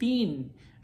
3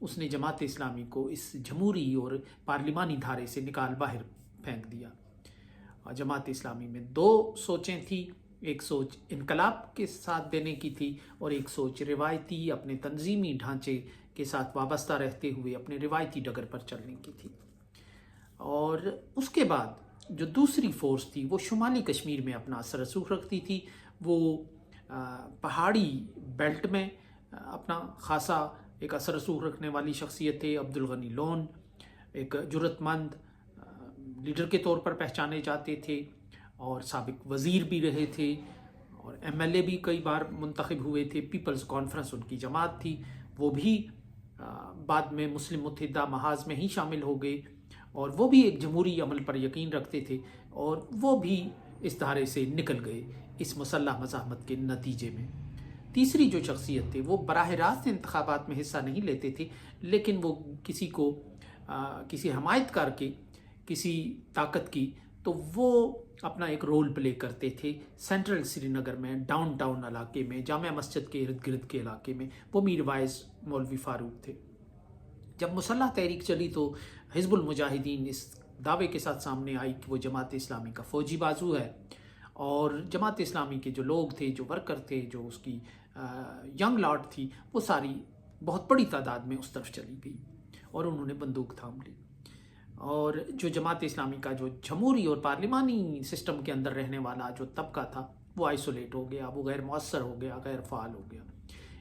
اس نے جماعت اسلامی کو اس جمہوری اور پارلیمانی دھارے سے نکال باہر پھینک دیا۔ جماعت اسلامی میں دو سوچیں تھیں، ایک سوچ انقلاب کے ساتھ دینے کی تھی اور ایک سوچ روایتی اپنے تنظیمی ڈھانچے کے ساتھ وابستہ رہتے ہوئے اپنے روایتی ڈگر پر چلنے کی تھی۔ اور اس کے بعد جو دوسری فورس تھی وہ شمالی کشمیر میں اپنا اثر رسوخ رکھتی تھی، وہ پہاڑی بیلٹ میں اپنا خاصا ایک اثر رسوخ رکھنے والی شخصیت تھے۔ عبدالغنی لون ایک جرأت مند لیڈر کے طور پر پہچانے جاتے تھے اور سابق وزیر بھی رہے تھے اور ایم ایل اے بھی کئی بار منتخب ہوئے تھے۔ پیپلز کانفرنس ان کی جماعت تھی، وہ بھی بعد میں مسلم متحدہ محاذ میں ہی شامل ہو گئے اور وہ بھی ایک جمہوری عمل پر یقین رکھتے تھے اور وہ بھی اس دھارے سے نکل گئے اس مسلح مزاحمت کے نتیجے میں۔ تیسری جو شخصیت تھے وہ براہ راست انتخابات میں حصہ نہیں لیتے تھے، لیکن وہ کسی حمایت کار کے کسی طاقت کی تو وہ اپنا ایک رول پلے کرتے تھے۔ سینٹرل سری نگر میں ڈاؤن ٹاؤن علاقے میں جامع مسجد کے ارد گرد کے علاقے میں وہ میر وائز مولوی فاروق تھے۔ جب مسلح تحریک چلی تو حزب المجاہدین اس دعوے کے ساتھ سامنے آئی کہ وہ جماعت اسلامی کا فوجی بازو ہے اور جماعت اسلامی کے جو لوگ تھے، جو ورکر تھے، جو اس کی ینگ لاٹ تھی، وہ ساری بہت بڑی تعداد میں اس طرف چلی گئی اور انہوں نے بندوق تھام لی اور جو جماعت اسلامی کا جو جمہوری اور پارلیمانی سسٹم کے اندر رہنے والا جو طبقہ تھا وہ آئسولیٹ ہو گیا، وہ غیر مؤثر ہو گیا، غیر فعال ہو گیا۔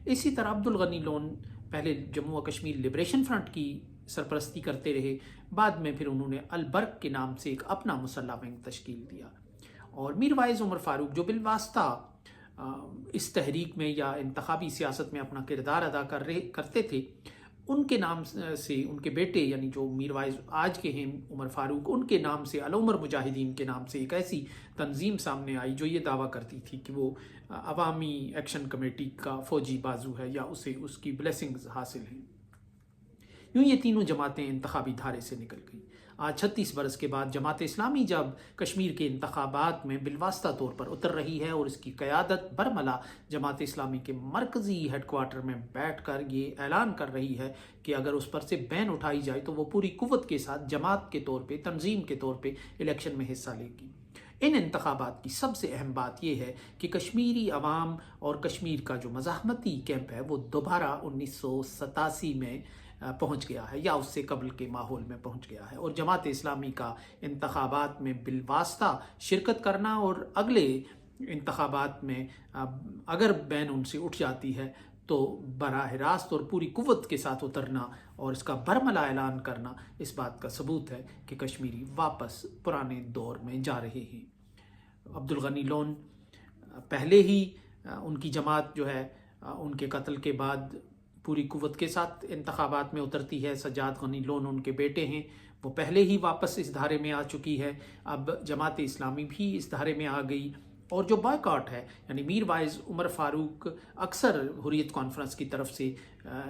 اسی طرح عبدالغنی لون پہلے جموں و کشمیر لبریشن فرنٹ کی سرپرستی کرتے رہے، بعد میں پھر انہوں نے البرق کے نام سے ایک اپنا مسلح ونگ تشکیل دیا اور میر وائز عمر فاروق جو بالواسطہ اس تحریک میں یا انتخابی سیاست میں اپنا کردار ادا کرتے تھے، ان کے نام سے ان کے بیٹے یعنی جو میر وائز آج کے ہیں عمر فاروق، ان کے نام سے العمر مجاہدین کے نام سے ایک ایسی تنظیم سامنے آئی جو یہ دعویٰ کرتی تھی کہ وہ عوامی ایکشن کمیٹی کا فوجی بازو ہے یا اسے اس کی بلیسنگز حاصل ہیں۔ یوں یہ تینوں جماعتیں انتخابی دھارے سے نکل گئیں۔ آج 36 برس کے بعد جماعت اسلامی جب کشمیر کے انتخابات میں بالواسطہ طور پر اتر رہی ہے اور اس کی قیادت برملا جماعت اسلامی کے مرکزی ہیڈ کوارٹر میں بیٹھ کر یہ اعلان کر رہی ہے کہ اگر اس پر سے بین اٹھائی جائے تو وہ پوری قوت کے ساتھ جماعت کے طور پہ، تنظیم کے طور پہ الیکشن میں حصہ لے گی۔ ان انتخابات کی سب سے اہم بات یہ ہے کہ کشمیری عوام اور کشمیر کا جو مزاحمتی کیمپ ہے وہ دوبارہ 1987 میں پہنچ گیا ہے یا اس سے قبل کے ماحول میں پہنچ گیا ہے اور جماعت اسلامی کا انتخابات میں بالواسطہ شرکت کرنا اور اگلے انتخابات میں اگر بین ان سے اٹھ جاتی ہے تو براہ راست اور پوری قوت کے ساتھ اترنا اور اس کا برملا اعلان کرنا اس بات کا ثبوت ہے کہ کشمیری واپس پرانے دور میں جا رہے ہیں۔ عبدالغنی لون پہلے ہی ان کی جماعت جو ہے ان کے قتل کے بعد پوری قوت کے ساتھ انتخابات میں اترتی ہے۔ سجاد غنی لون ان کے بیٹے ہیں، وہ پہلے ہی واپس اس دھارے میں آ چکی ہے۔ اب جماعت اسلامی بھی اس دھارے میں آ گئی اور جو بائیکاٹ ہے یعنی میر وائز عمر فاروق اکثر حریت کانفرنس کی طرف سے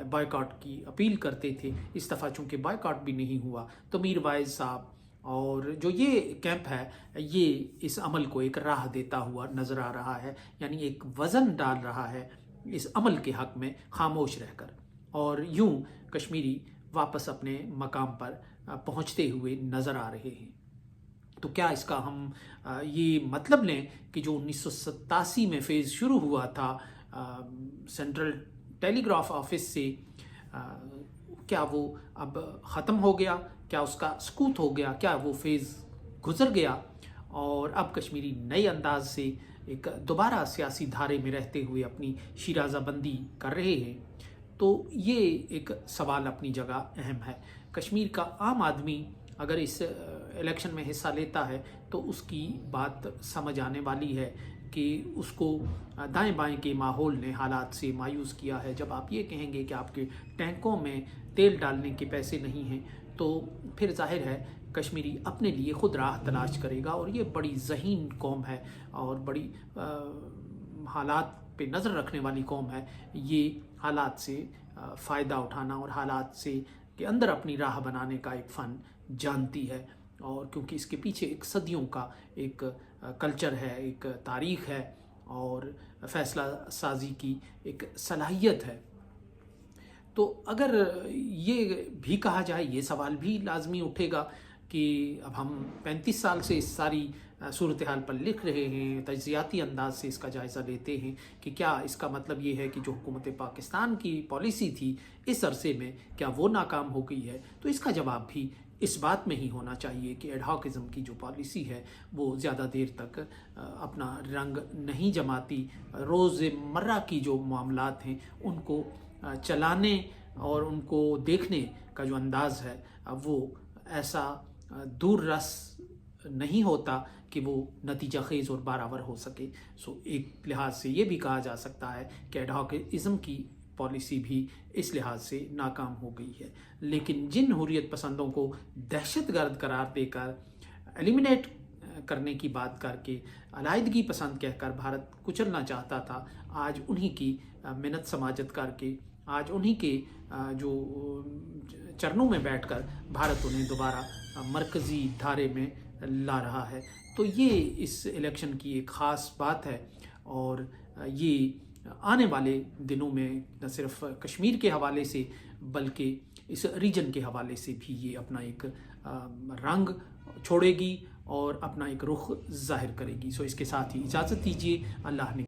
بائیکاٹ کی اپیل کرتے تھے، اس دفعہ چونکہ بائیکاٹ بھی نہیں ہوا تو میر وائز صاحب اور جو یہ کیمپ ہے یہ اس عمل کو ایک راہ دیتا ہوا نظر آ رہا ہے، یعنی ایک وزن ڈال رہا ہے اس عمل کے حق میں خاموش رہ کر، اور یوں کشمیری واپس اپنے مقام پر پہنچتے ہوئے نظر آ رہے ہیں۔ تو کیا اس کا ہم یہ مطلب لیں کہ جو 1987 میں فیز شروع ہوا تھا سینٹرل ٹیلی گراف آفس سے، کیا وہ اب ختم ہو گیا؟ کیا اس کا سکوت ہو گیا؟ کیا وہ فیز گزر گیا اور اب کشمیری نئے انداز سے ایک دوبارہ سیاسی دھارے میں رہتے ہوئے اپنی شیرازہ بندی کر رہے ہیں؟ تو یہ ایک سوال اپنی جگہ اہم ہے۔ کشمیر کا عام آدمی اگر اس الیکشن میں حصہ لیتا ہے تو اس کی بات سمجھ آنے والی ہے کہ اس کو دائیں بائیں کے ماحول نے حالات سے مایوس کیا ہے۔ جب آپ یہ کہیں گے کہ آپ کے ٹینکوں میں تیل ڈالنے کے پیسے نہیں ہیں تو پھر ظاہر ہے کشمیری اپنے لیے خود راہ تلاش کرے گا، اور یہ بڑی ذہین قوم ہے اور بڑی حالات پہ نظر رکھنے والی قوم ہے۔ یہ حالات سے فائدہ اٹھانا اور حالات سے کے اندر اپنی راہ بنانے کا ایک فن جانتی ہے، اور کیونکہ اس کے پیچھے ایک صدیوں کا ایک کلچر ہے، ایک تاریخ ہے اور فیصلہ سازی کی ایک صلاحیت ہے۔ تو اگر یہ بھی کہا جائے، یہ سوال بھی لازمی اٹھے گا کہ اب ہم 35 سال سے اس ساری صورتحال پر لکھ رہے ہیں، تجزیاتی انداز سے اس کا جائزہ لیتے ہیں کہ کیا اس کا مطلب یہ ہے کہ جو حکومت پاکستان کی پالیسی تھی اس عرصے میں کیا وہ ناکام ہو گئی ہے؟ تو اس کا جواب بھی اس بات میں ہی ہونا چاہیے کہ ایڈہاکزم کی جو پالیسی ہے وہ زیادہ دیر تک اپنا رنگ نہیں جماتی. روز مرہ کی جو معاملات ہیں ان کو چلانے اور ان کو دیکھنے کا جو انداز ہے وہ ایسا دور رس نہیں ہوتا کہ وہ نتیجہ خیز اور بارآور ہو سکے. ایک لحاظ سے یہ بھی کہا جا سکتا ہے کہ ایڈہاکزم کی پالیسی بھی اس لحاظ سے ناکام ہو گئی ہے. لیکن جن حریت پسندوں کو دہشت گرد قرار دے کر ایلیمنیٹ کرنے کی بات کر کے علیحدگی پسند کہہ کر بھارت کچلنا چاہتا تھا، آج انہی کی منت سماجت کر کے، آج انہی کے جو چرنوں میں بیٹھ کر بھارت انہیں دوبارہ مرکزی دھارے میں لا رہا ہے. تو یہ اس الیکشن کی ایک خاص بات ہے، اور یہ آنے والے دنوں میں نہ صرف کشمیر کے حوالے سے بلکہ اس ریجن کے حوالے سے بھی یہ اپنا ایک رنگ چھوڑے گی اور اپنا ایک رخ ظاہر کرے گی. اس کے ساتھ ہی اجازت دیجیے. اللہ نے